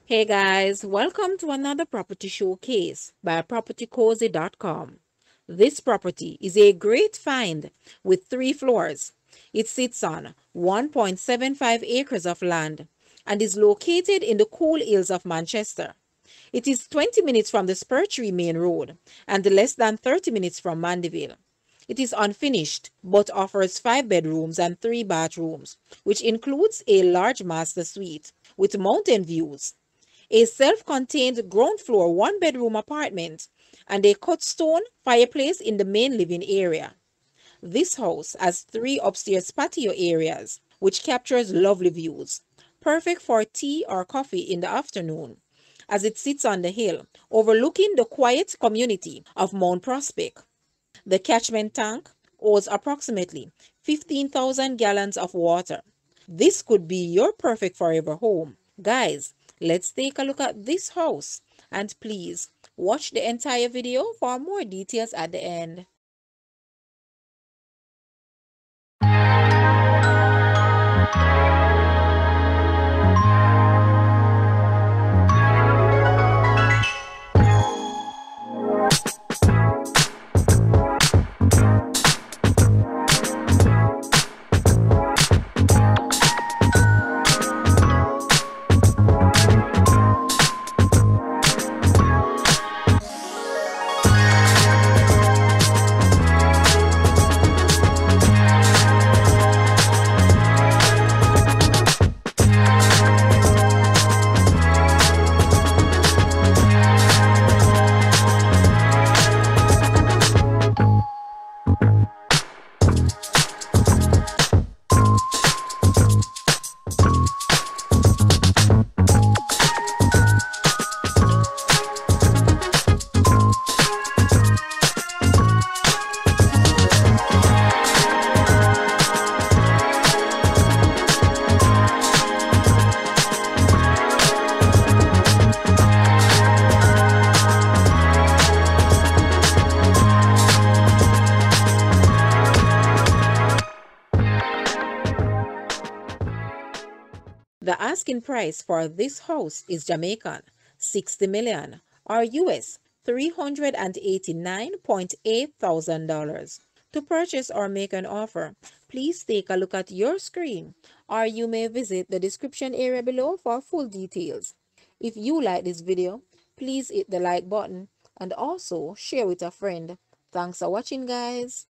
Hey guys, welcome to another property showcase by propertycozy.com. This property is a great find with 3 floors. It sits on 1.75 acres of land and is located in the cool hills of Manchester. It is 20 minutes from the Spurtree Main Road and less than 30 minutes from Mandeville. It is unfinished but offers 5 bedrooms and 3 bathrooms, which includes a large master suite with mountain views, a self-contained ground floor 1 bedroom apartment, and a cut stone fireplace in the main living area. This house has 3 upstairs patio areas, which captures lovely views, perfect for tea or coffee in the afternoon, as it sits on the hill overlooking the quiet community of Mount Prospect. The catchment tank holds approximately 15,000 gallons of water. This could be your perfect forever home. Guys, let's take a look at this house, and please watch the entire video for more details at the end. The asking price for this house is Jamaican 60 million or US $389.8 thousand. To purchase or make an offer, please take a look at your screen, or you may visit the description area below for full details. If you like this video, please hit the like button and also share with a friend. Thanks for watching, guys.